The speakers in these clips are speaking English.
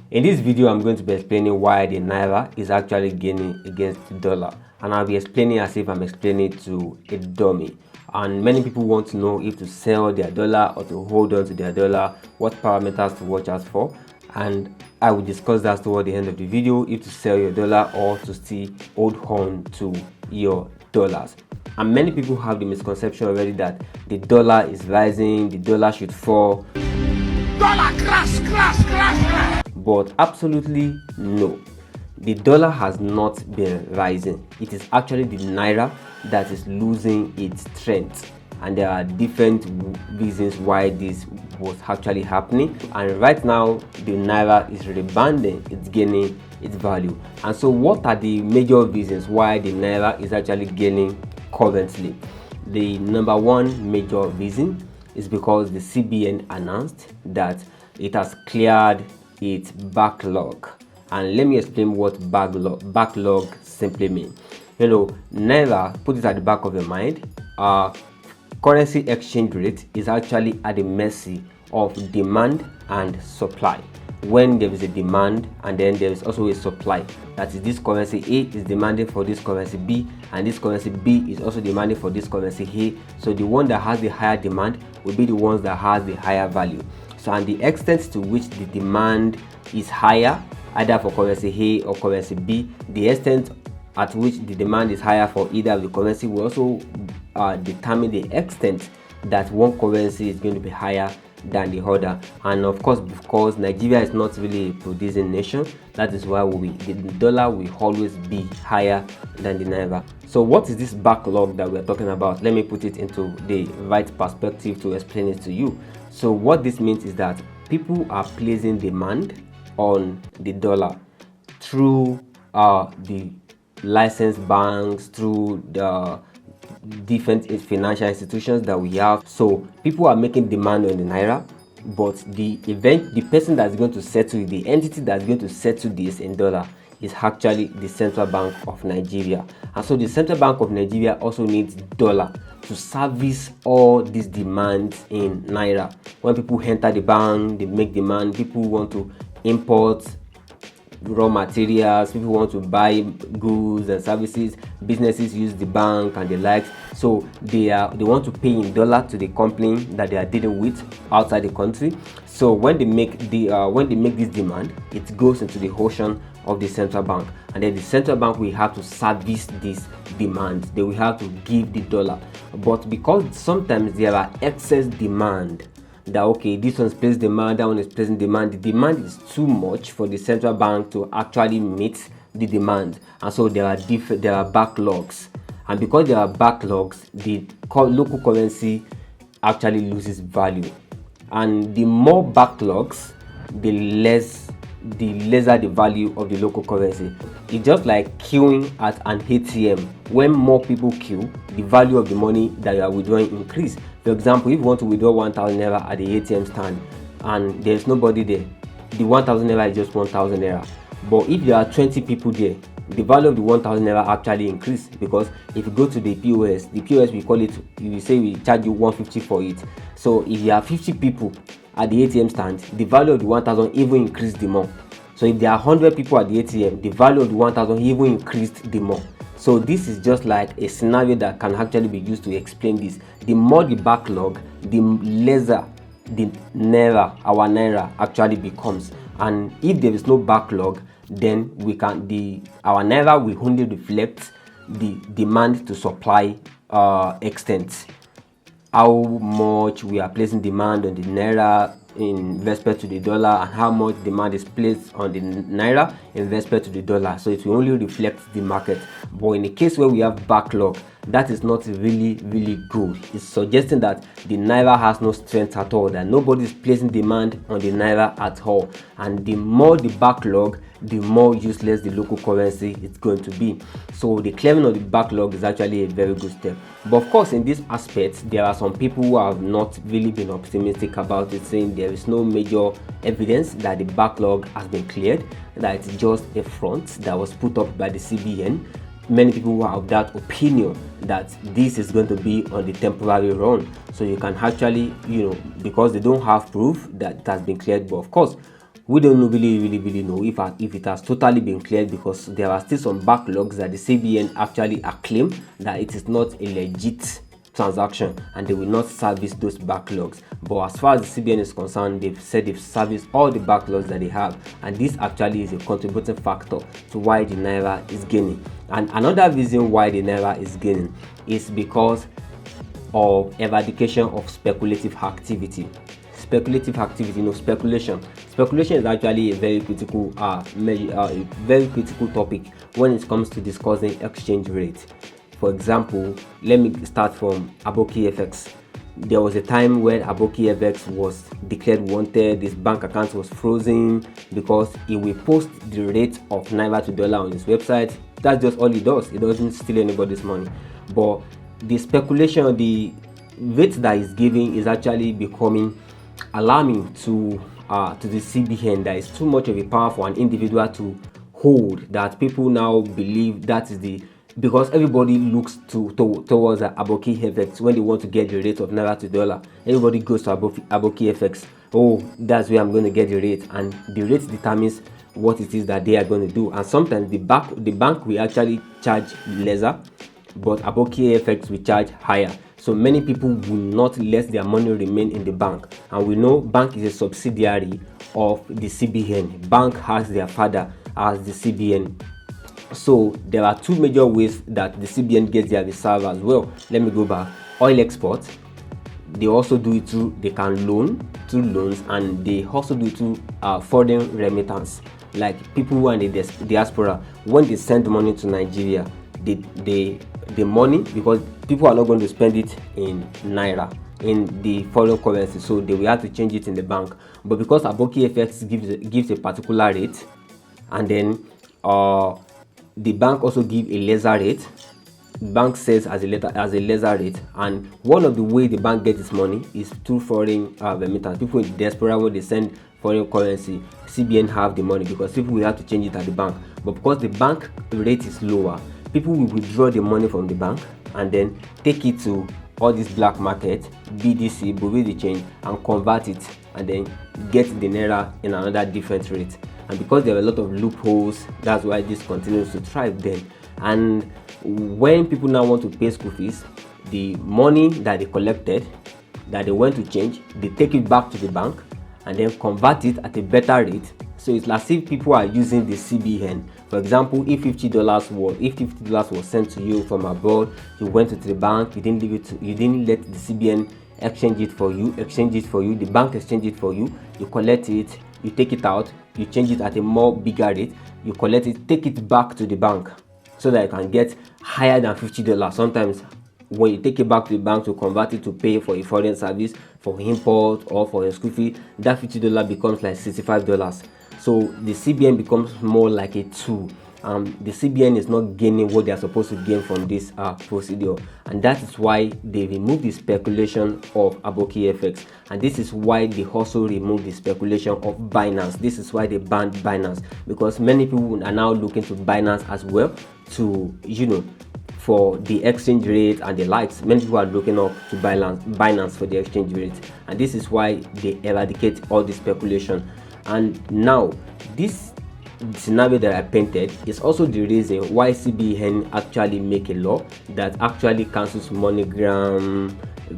In this video, I'm going to be explaining why the Naira is actually gaining against the dollar, and I'll be explaining as if I'm explaining to a dummy. And many people want to know if to sell their dollar or to hold on to their dollar, what parameters to watch out for, and I will discuss that toward the end of the video, if to sell your dollar or to still hold on to your dollars. And many people have the misconception already that the dollar is rising, the dollar should fall. Dollar crash, crash, crash, crash. But absolutely no. The dollar has not been rising. It is actually the Naira that is losing its strength. And there are different reasons why this was actually happening. And right now, the Naira is rebounding, it's gaining its value. And so what are the major reasons why the Naira is actually gaining currently? The number one major reason is because the CBN announced that it has cleared its backlog. And let me explain what backlog simply means. You know, Naira, put it at the back of your mind, currency exchange rate is actually at the mercy of demand and supply. When there is a demand and then there is also a supply, that is, this currency A is demanding for this currency B, and this currency B is also demanding for this currency A. So the one that has the higher demand will be the ones that has the higher value. So, and the extent to which the demand is higher, either for currency A or currency B, the extent at which the demand is higher for either of the currency will also determine the extent that one currency is going to be higher than the other. And of course, because Nigeria is not really a producing nation, that is why the dollar will always be higher than the Naira. So what is this backlog that we're talking about? Let me put it into the right perspective to explain it to you. So what this means is that people are placing demand on the dollar through the licensed banks, through the different financial institutions that we have. So people are making demand on the Naira, but the person that's going to settle, the entity that's going to settle this in dollar is actually the Central Bank of Nigeria. And so the Central Bank of Nigeria also needs dollar to service all these demands in Naira. When people enter the bank, they make demand. People want to import raw materials, people want to buy goods and services, businesses use the bank and the likes. So they want to pay in dollar to the company that they are dealing with outside the country. So when they make this demand, it goes into the ocean of the central bank, and then the central bank will have to service this demand. They will have to give the dollar. But because sometimes there are excess demand, that okay, this one's placed demand, that one is placing demand, the demand is too much for the central bank to actually meet the demand, and so there are backlogs. And because there are backlogs, the local currency actually loses value. And the more backlogs, the lesser the value of the local currency. It's just like queuing at an ATM. When more people queue, the value of the money that you are withdrawing increase. For example, if you want to withdraw 1,000 naira at the ATM stand and there's nobody there, the 1,000 naira is just 1,000 naira. But if there are 20 people there, the value of the 1,000 naira actually increase, because if you go to the POS we call it, we say we charge you 150 for it. So if you have 50 people at the ATM stand, the value of the 1,000 even increased the more. So if there are 100 people at the ATM, the value of the 1,000 even increased the more. So this is just like a scenario that can actually be used to explain this. The more the backlog, the lesser the Naira, our Naira actually becomes. And if there is no backlog, then our Naira will only reflect the demand to supply extent. How much we are placing demand on the Naira in respect to the dollar, and how much demand is placed on the Naira in respect to the dollar. So it will only reflect the market. But in the case where we have backlog, that is not really good. It's suggesting that the Naira has no strength at all, that nobody is placing demand on the Naira at all. And the more the backlog, the more useless the local currency is going to be. So the clearing of the backlog is actually a very good step. But of course, in this aspect, there are some people who have not really been optimistic about it, saying there is no major evidence that the backlog has been cleared, that it's just a front that was put up by the CBN. Many people have that opinion that this is going to be on the temporary run. So you can actually, because they don't have proof that it has been cleared. But of course, We don't really know if it has totally been cleared, because there are still some backlogs that the CBN actually acclaim that it is not a legit transaction and they will not service those backlogs. But as far as the CBN is concerned, they've said they've serviced all the backlogs that they have, and this actually is a contributing factor to why the Naira is gaining. And another reason why the Naira is gaining is because of eradication of speculative activity. Speculative activity, speculation is actually a very critical topic when it comes to discussing exchange rate. For example, let me start from Aboki FX. There was a time when Aboki FX was declared wanted. His bank account was frozen because he will post the rate of Naira to dollar on his website. That's just all he does. He doesn't steal anybody's money. But the speculation, the rate that he's giving is actually becoming alarming to the CBN. That is too much of a power for an individual to hold, that people now believe that is the, because everybody looks towards Aboki FX when they want to get the rate of Naira to dollar. Everybody goes to Aboki FX. Oh, that's where I'm going to get the rate, and the rate determines what it is that they are going to do. And sometimes the bank will actually charge lesser, but Aboki FX will charge higher. So many people will not let their money remain in the bank, and we know bank is a subsidiary of the CBN. Bank has their father as the CBN. So there are two major ways that the CBN gets their reserve as well. Let me go back. Oil export, they also do it through, they can loan through loans, and they also do it through foreign remittance. Like people who are in the diaspora, when they send money to Nigeria, the money, because people are not going to spend it in Naira, in the foreign currency, so they will have to change it in the bank. But because Aboki FX gives a particular rate, and then the bank also give a lesser rate, the bank says as a lesser rate, and one of the way the bank gets its money is through foreign remittance. People in the diaspora, when they send foreign currency, CBN have the money because people will have to change it at the bank. But because the bank rate is lower, people will withdraw the money from the bank and then take it to all this black market, BDC, Bureau de Change, and convert it, and then get the Naira in another different rate. And because there are a lot of loopholes, that's why this continues to thrive then. And when people now want to pay school fees, the money that they collected, that they went to change, they take it back to the bank and then convert it at a better rate. So it's as if people are using the CBN. For example, if $50 was sent to you from abroad, you went to the bank, you didn't let the CBN exchange it for you, the bank exchange it for you, you collect it, you take it out, you change it at a more bigger rate, you collect it, take it back to the bank so that you can get higher than $50. Sometimes when you take it back to the bank to convert it to pay for a foreign service, for import or for a school fee, that $50 becomes like $65. So the CBN becomes more like a tool. The CBN is not gaining what they are supposed to gain from this procedure, and that is why they remove the speculation of Aboki FX, and this is why they also remove the speculation of Binance. This is why they banned Binance, because many people are now looking to Binance as well to, for the exchange rate and the likes. Many people are looking up to Binance for the exchange rate, and this is why they eradicate all the speculation. And now this scenario that I painted is also the reason why CBN actually make a law that actually cancels MoneyGram,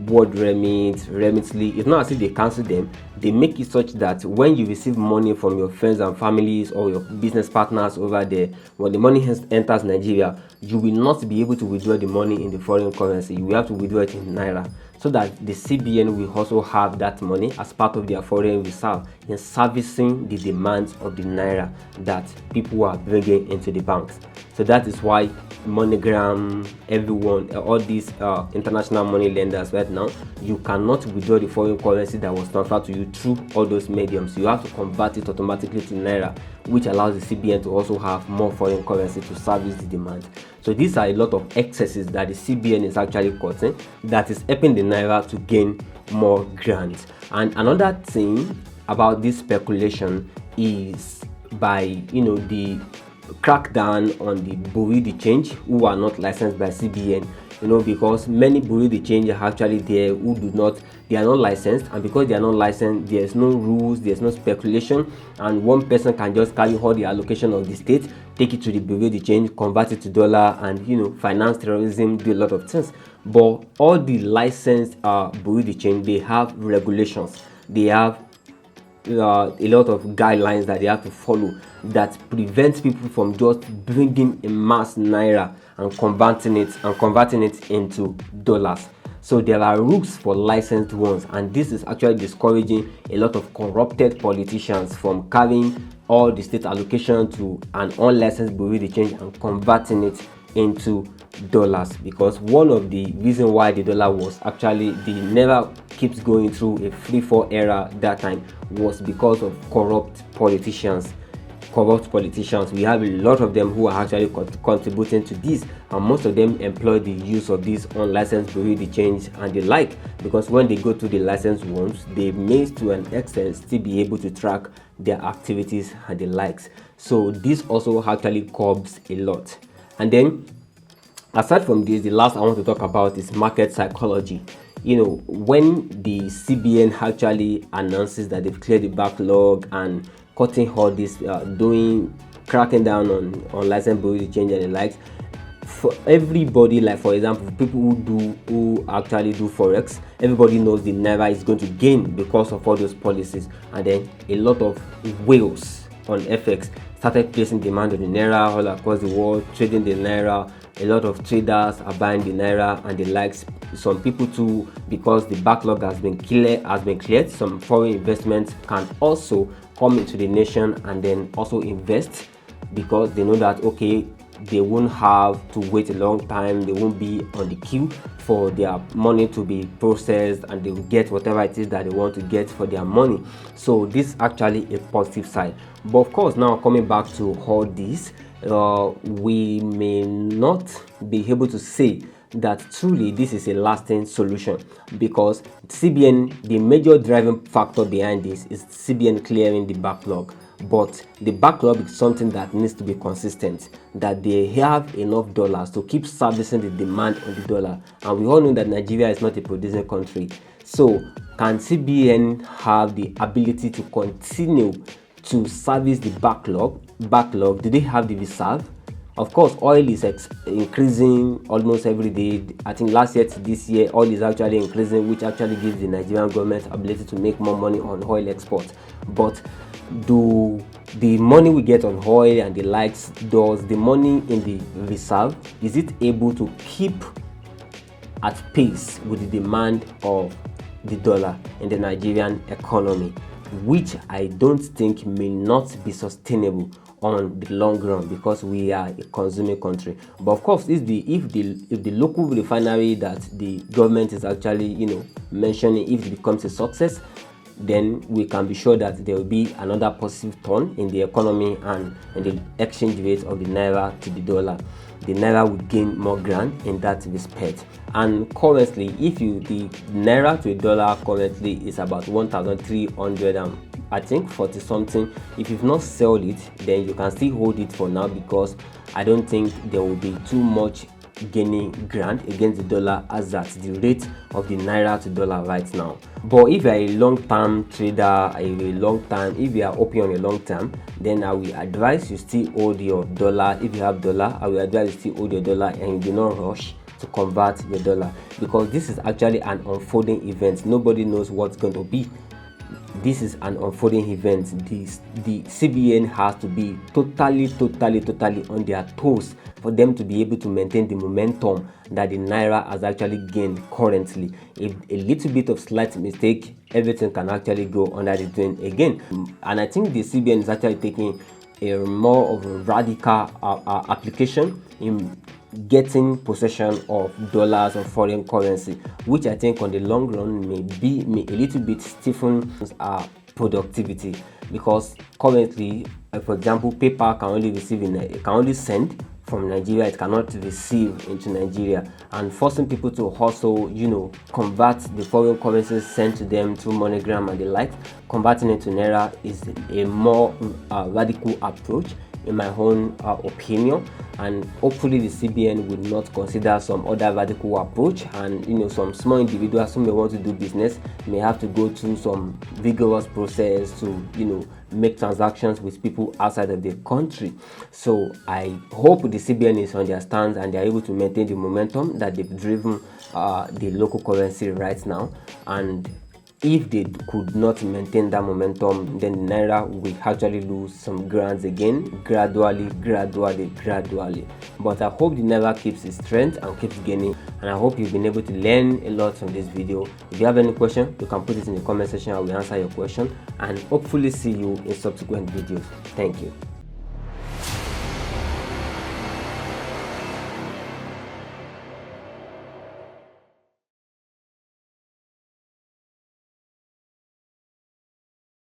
World Remit, Remitly. It's not as if they cancel them. They make it such that when you receive money from your friends and families or your business partners over there, when the money enters Nigeria, you will not be able to withdraw the money in the foreign currency. You will have to withdraw it in Naira, so that the CBN will also have that money as part of their foreign reserve in servicing the demands of the Naira that people are bringing into the banks. So that is why MoneyGram, everyone, all these international money lenders right now, you cannot withdraw the foreign currency that was transferred to you through all those mediums. You have to convert it automatically to Naira, which allows the CBN to also have more foreign currency to service the demand. So these are a lot of excesses that the CBN is actually cutting, that is helping the Naira to gain more grants. And another thing about this speculation is by the crackdown on the Bureau de Change who are not licensed by CBN. because many bureau de change are actually there who do not, they are not licensed, and because they are not licensed, there's no rules, there's no speculation, and one person can just carry all the allocation of the state, take it to the bureau de change, convert it to dollar, and finance terrorism, do a lot of things. But all the licensed bureau de change, they have regulations, they have a lot of guidelines that they have to follow that prevents people from just bringing a mass naira and converting it into dollars. So there are rules for licensed ones, and this is actually discouraging a lot of corrupted politicians from carrying all the state allocation to an unlicensed bureau de change and converting it into dollars. Because one of the reasons why the dollar was actually, the naira keeps going through a free fall era that time, was because of corrupt politicians. We have a lot of them who are actually contributing to this, and most of them employ the use of these unlicensed bureau de change and the like, because when they go to the licensed ones, they may to an extent still be able to track their activities and the likes. So this also actually curbs a lot. And then aside from this, the last I want to talk about is market psychology. When the CBN actually announces that they've cleared the backlog and cutting all this, cracking down on unlicensed bureau de change and the likes, for everybody, like for example, people who actually do forex, everybody knows the naira is going to gain because of all those policies. And then a lot of whales on FX started placing demand on the naira all across the world, trading the naira. A lot of traders are buying the naira and the likes. Some people too, because the backlog has been cleared, some foreign investments can also come into the nation and then also invest, because they know that okay, they won't have to wait a long time, they won't be on the queue for their money to be processed, and they will get whatever it is that they want to get for their money. So this is actually a positive side. But of course, now coming back to all this, we may not be able to say that truly this is a lasting solution, because CBN, the major driving factor behind this is CBN clearing the backlog. But the backlog is something that needs to be consistent, that they have enough dollars to keep servicing the demand on the dollar. And we all know that Nigeria is not a producing country. So can CBN have the ability to continue to service the backlog? Do they have the reserve? Of course, oil is increasing almost every day. I think last year to this year, oil is actually increasing, which actually gives the Nigerian government ability to make more money on oil exports. But do the money we get on oil and the likes, does the money in the reserve, is it able to keep at pace with the demand of the dollar in the Nigerian economy, which I don't think may not be sustainable on the long run, because we are a consuming country. But of course, if the local refinery that the government is actually mentioning, if it becomes a success, then we can be sure that there will be another positive turn in the economy and in the exchange rate of the naira to the dollar. The naira would gain more ground in that respect. And currently, the naira to a dollar currently is about 1,300 and I think 40 something. If you've not sold it, then you can still hold it for now, because I don't think there will be too much gaining ground against the dollar, as that's the rate of the naira to dollar right now. But if you are a long-term trader, if you are hoping on a long term, then I will advise you still hold your dollar. If you have dollar, I will advise you still hold your dollar and you do not rush to convert your dollar, because this is actually an unfolding event. Nobody knows what's going to be. This is an unfolding event. The CBN has to be totally on their toes for them to be able to maintain the momentum that the naira has actually gained currently. If a little bit of slight mistake, everything can actually go under the drain again. And I think the CBN is actually taking a more of a radical application in getting possession of dollars or foreign currency, which I think on the long run may a little bit stiffen our productivity, because currently, for example, PayPal can only send from Nigeria, it cannot receive into Nigeria, and forcing people to also, convert the foreign currencies sent to them through MoneyGram and the like, converting it to Naira is a more radical approach in my own opinion. And hopefully the CBN will not consider some other radical approach, and some small individuals who may want to do business may have to go through some vigorous process to make transactions with people outside of the country. So I hope the CBN is understands and they are able to maintain the momentum that they've driven the local currency right now. And if they could not maintain that momentum, then the Naira will actually lose some grounds again, gradually. But I hope the Naira keeps its strength and keeps gaining, and I hope you've been able to learn a lot from this video. If you have any question, you can put it in the comment section. I will answer your question, and hopefully see you in subsequent videos. Thank you.